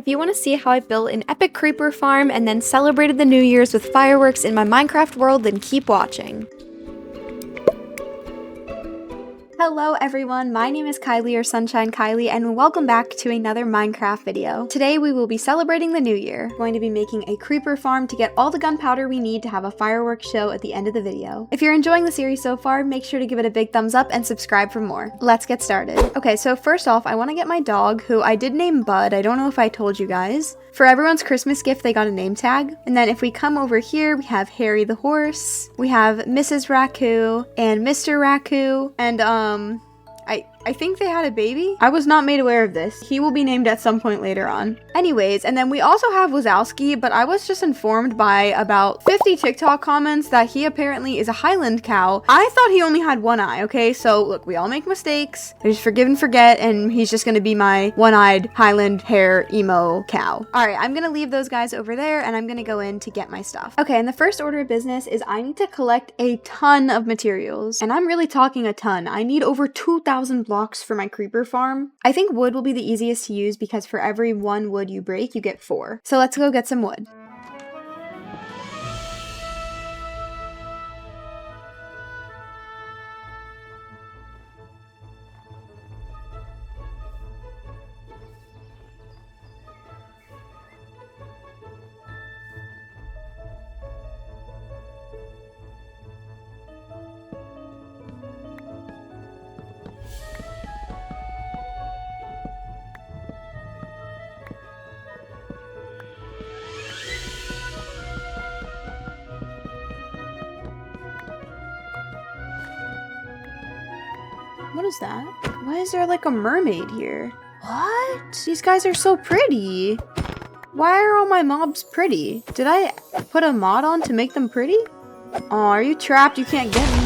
If you want to see how I built an epic creeper farm and then celebrated the New Year's with fireworks in my Minecraft world, then keep watching. Hello everyone, my name is Kylie or Sunshine Kylie and welcome back to another Minecraft video. Today we will be celebrating the new year. I'm going to be making a creeper farm to get all the gunpowder we need to have a fireworks show at the end of the video. If you're enjoying the series so far, make sure to give it a big thumbs up and subscribe for more. Let's get started. Okay, so first off, I want to get my dog, who I did name Bud. I don't know if I told you guys. For everyone's Christmas gift, they got a name tag. And then if we come over here, we have Harry the horse, we have Mrs. Raccoon and Mr. Raccoon, and I think they had a baby. I was not made aware of this. He will be named at some point later on. Anyways, and then we also have Wazowski, but I was just informed by about 50 TikTok comments that he apparently is a Highland cow. I thought he only had one eye, okay? So look, we all make mistakes. I just forgive and forget, and he's just gonna be my one-eyed Highland hair emo cow. All right, I'm gonna leave those guys over there, and I'm gonna go in to get my stuff. Okay, and the first order of business is I need to collect a ton of materials, and I'm really talking a ton. I need over 2,000 blocks for my creeper farm. I think wood will be the easiest to use because for every one wood you break, you get 4. So let's go get some wood. What is that? Why is there like a mermaid here? What? These guys are so pretty. Why are all my mobs pretty? Did I put a mod on to make them pretty? Oh, are you trapped? You can't get me.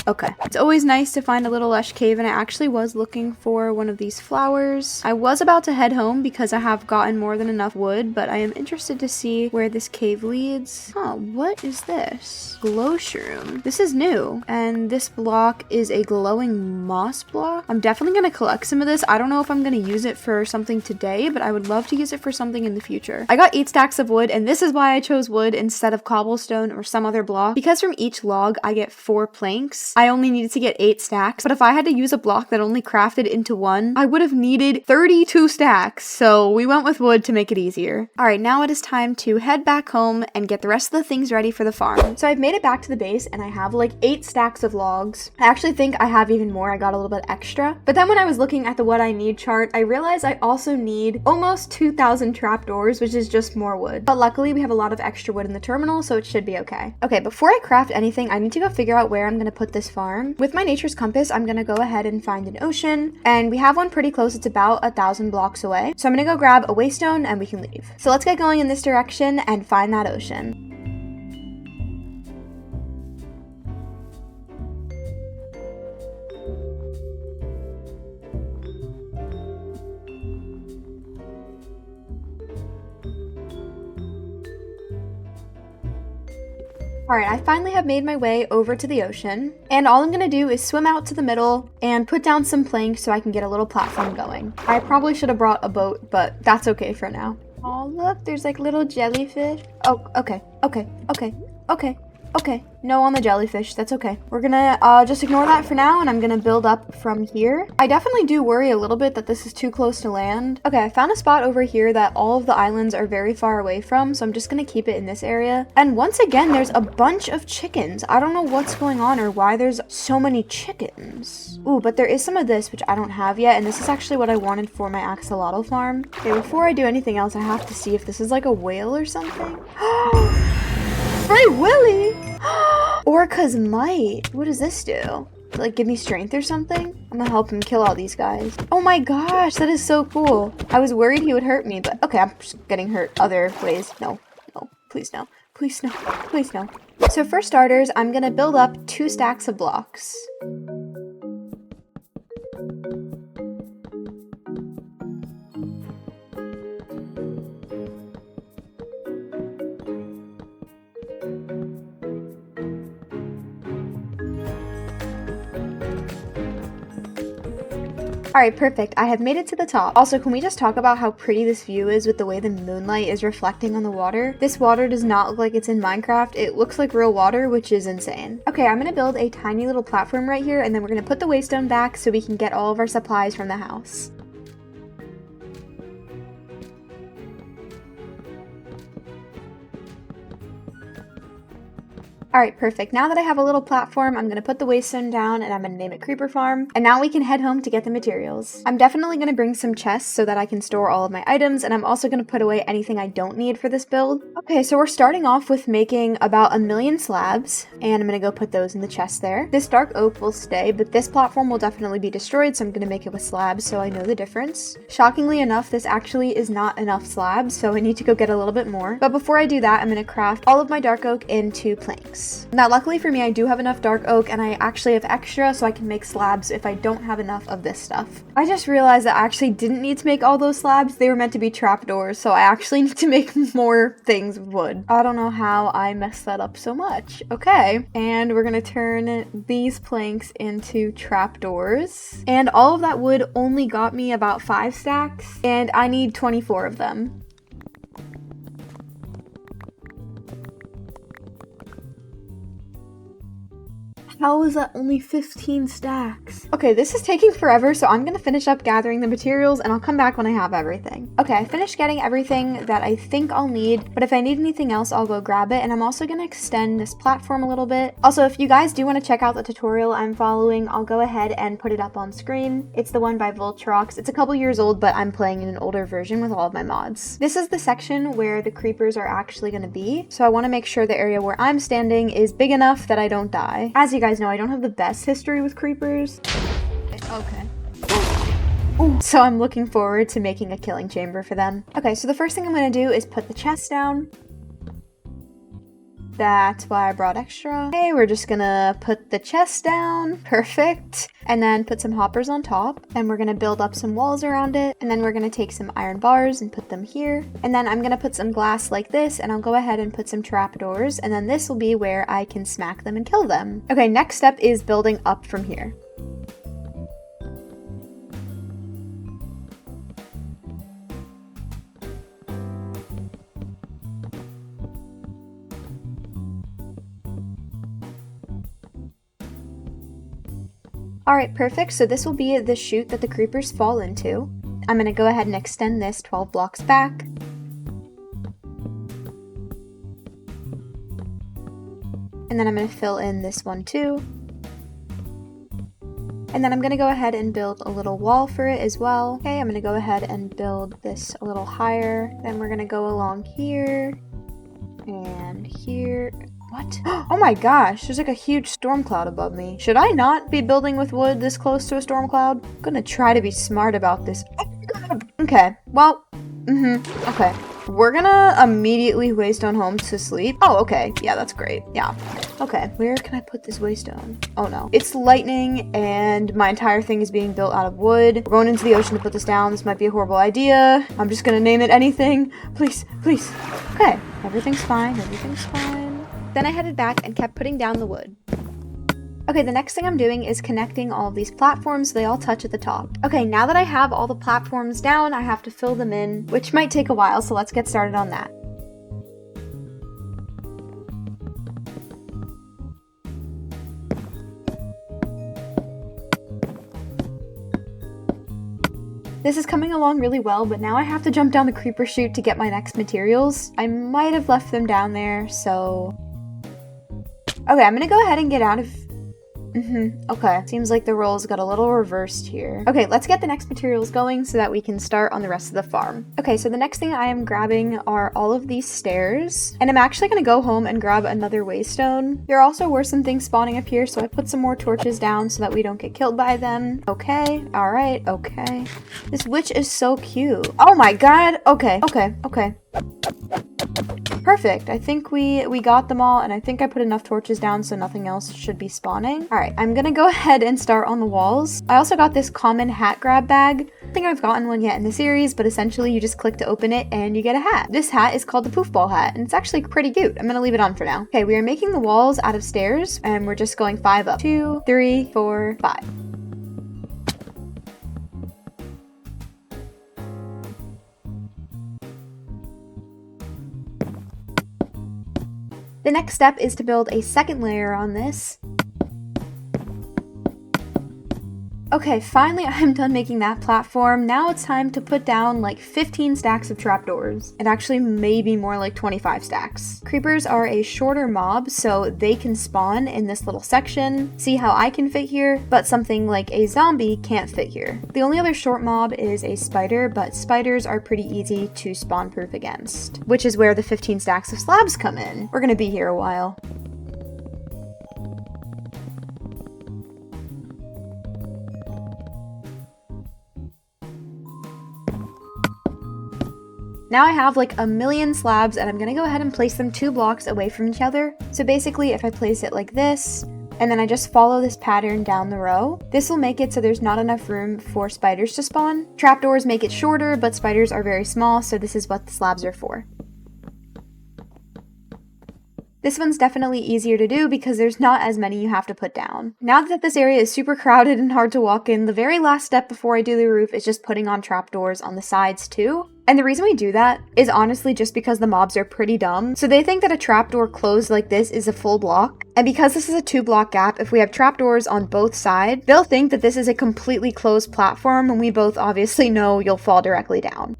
Okay. It's always nice to find a little lush cave, and I actually was looking for one of these flowers. I was about to head home because I have gotten more than enough wood, but I am interested to see where this cave leads. Oh, what is this? Glow shroom. This is new, and this block is a glowing moss block. I'm definitely going to collect some of this. I don't know if I'm going to use it for something today, but I would love to use it for something in the future. I got 8 stacks of wood, and this is why I chose wood instead of cobblestone or some other block, because from each log I get 4 planks. I only needed to get 8 stacks, but if I had to use a block that only crafted into 1, I would have needed 32 stacks, so we went with wood to make it easier. Alright, now it is time to head back home and get the rest of the things ready for the farm. So I've made it back to the base, and I have like 8 stacks of logs. I actually think I have even more. I got a little bit extra. But then when I was looking at the what I need chart, I realized I also need almost 2,000 trapdoors, which is just more wood. But luckily, we have a lot of extra wood in the terminal, so it should be okay. Okay, before I craft anything, I need to go figure out where I'm going to put this farm. With my nature's compass, I'm gonna go ahead and find an ocean, and we have one pretty close. It's about 1,000 blocks away. So I'm gonna go grab a waystone and we can leave. So let's get going in this direction and find that ocean. Alright, I finally have made my way over to the ocean, and all I'm gonna do is swim out to the middle and put down some planks so I can get a little platform going. I probably should have brought a boat, but that's okay for now. Oh look, there's like little jellyfish. Oh, okay. No on the jellyfish, that's okay. We're gonna just ignore that for now, and I'm gonna build up from here. I definitely do worry a little bit that this is too close to land. Okay, I found a spot over here that all of the islands are very far away from, so I'm just gonna keep it in this area. And once again, there's a bunch of chickens. I don't know what's going on or why there's so many chickens. Ooh, but there is some of this, which I don't have yet, and this is actually what I wanted for my axolotl farm. Okay, before I do anything else, I have to see if this is like a whale or something. Free Willy! Orca's Might. What does this do? Like give me strength or something? I'm gonna help him kill all these guys. Oh my gosh, that is so cool. I was worried he would hurt me, but okay, I'm just getting hurt other ways. No, please no. Please no, please no. So for starters, I'm gonna build up 2 stacks of blocks. Alright, perfect. I have made it to the top. Also, can we just talk about how pretty this view is with the way the moonlight is reflecting on the water? This water does not look like it's in Minecraft. It looks like real water, which is insane. Okay, I'm gonna build a tiny little platform right here, and then we're gonna put the waystone back so we can get all of our supplies from the house. Alright, perfect. Now that I have a little platform, I'm going to put the waystone down and I'm going to name it Creeper Farm. And now we can head home to get the materials. I'm definitely going to bring some chests so that I can store all of my items, and I'm also going to put away anything I don't need for this build. Okay, so we're starting off with making about 1,000,000 slabs, and I'm going to go put those in the chest there. This dark oak will stay, but this platform will definitely be destroyed, so I'm going to make it with slabs so I know the difference. Shockingly enough, this actually is not enough slabs, so I need to go get a little bit more. But before I do that, I'm going to craft all of my dark oak into planks. Now, luckily for me, I do have enough dark oak, and I actually have extra, so I can make slabs if I don't have enough of this stuff. I just realized that I actually didn't need to make all those slabs. They were meant to be trapdoors, so I actually need to make more things of wood. I don't know how I messed that up so much. Okay, and we're gonna turn these planks into trapdoors. And all of that wood only got me about 5 stacks, and I need 24 of them. How is that only 15 stacks? Okay, this is taking forever, so I'm gonna finish up gathering the materials and I'll come back when I have everything. Okay, I finished getting everything that I think I'll need, but if I need anything else, I'll go grab it. And I'm also gonna extend this platform a little bit. Also, if you guys do want to check out the tutorial I'm following, I'll go ahead and put it up on screen. It's the one by Voltrox. It's a couple years old, but I'm playing in an older version with all of my mods. This is the section where the creepers are actually gonna be, so I wanna make sure the area where I'm standing is big enough that I don't die. As you guys know, I don't have the best history with creepers. Okay. Ooh. So I'm looking forward to making a killing chamber for them. Okay, so the first thing I'm gonna do is put the chest down. That's why I brought extra. Okay, we're just gonna put the chest down. Perfect. And then put some hoppers on top. Then we're gonna build up some walls around it. And then we're gonna take some iron bars and put them here. And then I'm gonna put some glass like this, and I'll go ahead and put some trapdoors. And then this will be where I can smack them and kill them. Okay, next step is building up from here. Alright, perfect. So this will be the chute that the creepers fall into. I'm going to go ahead and extend this 12 blocks back. And then I'm going to fill in this one too. And then I'm going to go ahead and build a little wall for it as well. Okay, I'm going to go ahead and build this a little higher. Then we're going to go along here and here. What? Oh my gosh, there's like a huge storm cloud above me. Should I not be building with wood this close to a storm cloud? I'm gonna try to be smart about this. Oh god. Okay, well, okay. We're gonna immediately waystone home to sleep. Oh, okay. Yeah, that's great. Yeah. Okay, where can I put this waystone? Oh no. It's lightning and my entire thing is being built out of wood. We're going into the ocean to put this down. This might be a horrible idea. I'm just gonna name it anything. Please, please. Okay, everything's fine. Everything's fine. Then I headed back and kept putting down the wood. Okay, the next thing I'm doing is connecting all of these platforms so they all touch at the top. Okay, now that I have all the platforms down, I have to fill them in, which might take a while, so let's get started on that. This is coming along really well, but now I have to jump down the creeper chute to get my next materials. I might have left them down there, so... Okay, I'm gonna go ahead and get out of... Okay, seems like the roles got a little reversed here. Okay, let's get the next materials going so that we can start on the rest of the farm. Okay, so the next thing I am grabbing are all of these stairs, and I'm actually gonna go home and grab another waystone. There also were some things spawning up here, so I put some more torches down so that we don't get killed by them. Okay, alright, okay. This witch is so cute. Oh my god! Okay, okay, okay. Perfect. I think we got them all, and I think I put enough torches down so nothing else should be spawning. Alright, I'm gonna go ahead and start on the walls. I also got this common hat grab bag. I don't think I've gotten one yet in the series, but essentially you just click to open it and you get a hat. This hat is called the poofball hat, and it's actually pretty cute. I'm gonna leave it on for now. Okay, we are making the walls out of stairs, and we're just going 5 up. 2, 3, 4, 5. The next step is to build a second layer on this. Okay, finally I'm done making that platform. Now it's time to put down like 15 stacks of trapdoors, and actually maybe more like 25 stacks. Creepers are a shorter mob, so they can spawn in this little section. See how I can fit here, but something like a zombie can't fit here. The only other short mob is a spider, but spiders are pretty easy to spawn proof against, which is where the 15 stacks of slabs come in. We're gonna be here a while. Now I have like a million slabs, and I'm gonna go ahead and place them 2 blocks away from each other. So basically if I place it like this, and then I just follow this pattern down the row, this will make it so there's not enough room for spiders to spawn. Trapdoors make it shorter, but spiders are very small, so this is what the slabs are for. This one's definitely easier to do because there's not as many you have to put down. Now that this area is super crowded and hard to walk in, the very last step before I do the roof is just putting on trapdoors on the sides too. And the reason we do that is honestly just because the mobs are pretty dumb. So they think that a trapdoor closed like this is a full block. And because this is a 2-block gap, if we have trapdoors on both sides, they'll think that this is a completely closed platform, and we both obviously know you'll fall directly down.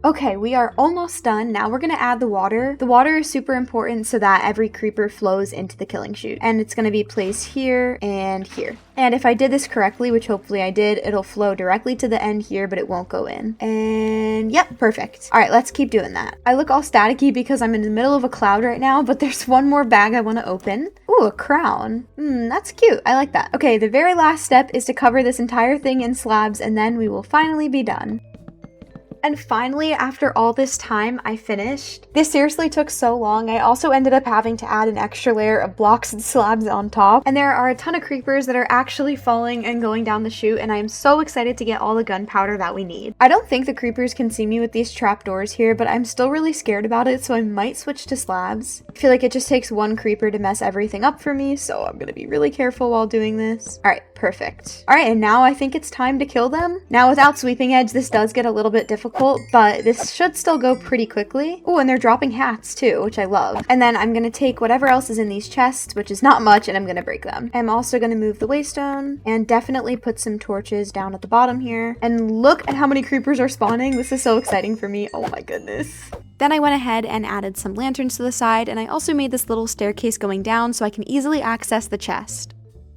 Okay, we are almost done. Now we're gonna add the water. The water is super important so that every creeper flows into the killing chute. And it's gonna be placed here and here. And if I did this correctly, which hopefully I did, it'll flow directly to the end here, but it won't go in. And yep, perfect. All right, let's keep doing that. I look all staticky because I'm in the middle of a cloud right now, but there's one more bag I wanna open. Ooh, a crown. That's cute. I like that. Okay, the very last step is to cover this entire thing in slabs, and then we will finally be done. And finally, after all this time, I finished. This seriously took so long. I also ended up having to add an extra layer of blocks and slabs on top. And there are a ton of creepers that are actually falling and going down the chute, and I am so excited to get all the gunpowder that we need. I don't think the creepers can see me with these trapdoors here, but I'm still really scared about it, so I might switch to slabs. I feel like it just takes one creeper to mess everything up for me, so I'm gonna be really careful while doing this. All right, perfect. All right, and now I think it's time to kill them. Now without Sweeping Edge, this does get a little bit difficult, but this should still go pretty quickly. Oh, and they're dropping hats too, which I love. And then I'm gonna take whatever else is in these chests, which is not much, and I'm gonna break them. I'm also gonna move the waystone and definitely put some torches down at the bottom here. And look at how many creepers are spawning. This is so exciting for me. Oh my goodness. Then I went ahead and added some lanterns to the side, and I also made this little staircase going down so I can easily access the chest.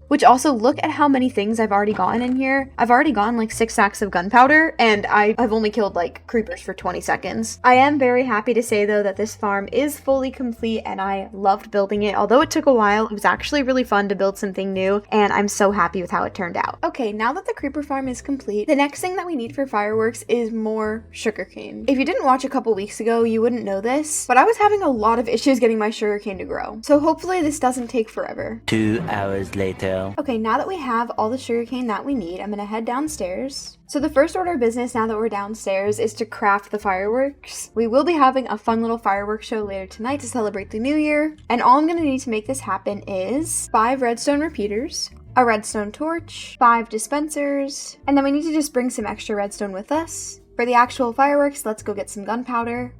Which also, look at how many things I've already gotten in here. I've already gotten like 6 sacks of gunpowder, and I've only killed like creepers for 20 seconds. I am very happy to say though that this farm is fully complete, and I loved building it. Although it took a while, it was actually really fun to build something new, and I'm so happy with how it turned out. Okay, now that the creeper farm is complete, the next thing that we need for fireworks is more sugarcane. If you didn't watch a couple weeks ago, you wouldn't know this, but I was having a lot of issues getting my sugarcane to grow. So hopefully this doesn't take forever. 2 hours later. Okay, now that we have all the sugarcane that we need, I'm gonna head downstairs. So the first order of business now that we're downstairs is to craft the fireworks. We will be having a fun little fireworks show later tonight to celebrate the new year. And all I'm gonna need to make this happen is 5 redstone repeaters, a redstone torch, 5 dispensers, and then we need to just bring some extra redstone with us. For the actual fireworks, let's go get some gunpowder.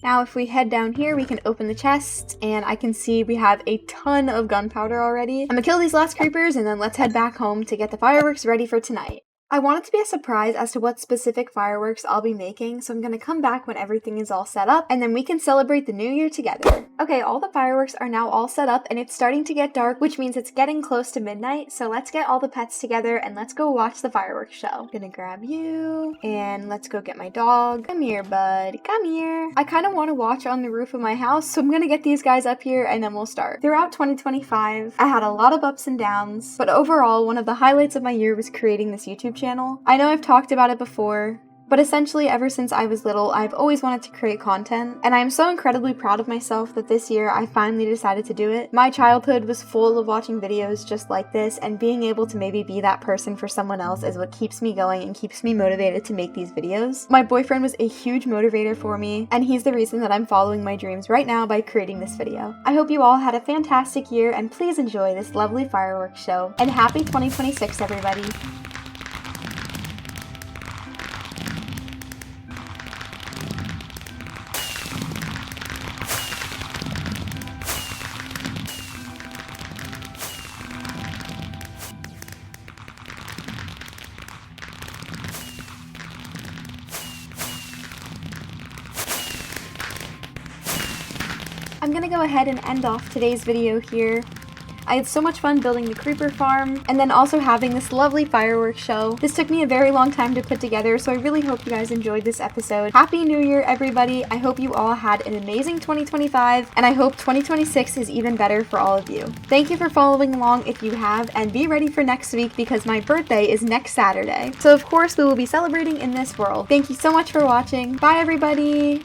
Now if we head down here, we can open the chest, and I can see we have a ton of gunpowder already. I'm gonna kill these last creepers, and then let's head back home to get the fireworks ready for tonight. I want it to be a surprise as to what specific fireworks I'll be making, so I'm gonna come back when everything is all set up, and then we can celebrate the new year together. Okay, all the fireworks are now all set up, and it's starting to get dark, which means it's getting close to midnight, so let's get all the pets together, and let's go watch the fireworks show. Gonna grab you, and let's go get my dog. Come here, bud. Come here. I kind of want to watch on the roof of my house, so I'm gonna get these guys up here, and then we'll start. Throughout 2025, I had a lot of ups and downs, but overall, one of the highlights of my year was creating this YouTube channel. I know I've talked about it before, but essentially ever since I was little, I've always wanted to create content, and I am so incredibly proud of myself that this year I finally decided to do it. My childhood was full of watching videos just like this, and being able to maybe be that person for someone else is what keeps me going and keeps me motivated to make these videos. My boyfriend was a huge motivator for me, and he's the reason that I'm following my dreams right now by creating this video. I hope you all had a fantastic year, and please enjoy this lovely fireworks show, and happy 2026 everybody! I'm gonna go ahead and end off today's video here. I had so much fun building the creeper farm and then also having this lovely fireworks show. This took me a very long time to put together, so I really hope you guys enjoyed this episode. Happy New Year, everybody. I hope you all had an amazing 2025, and I hope 2026 is even better for all of you. Thank you for following along if you have, and be ready for next week because my birthday is next Saturday. So of course we will be celebrating in this world. Thank you so much for watching. Bye, everybody!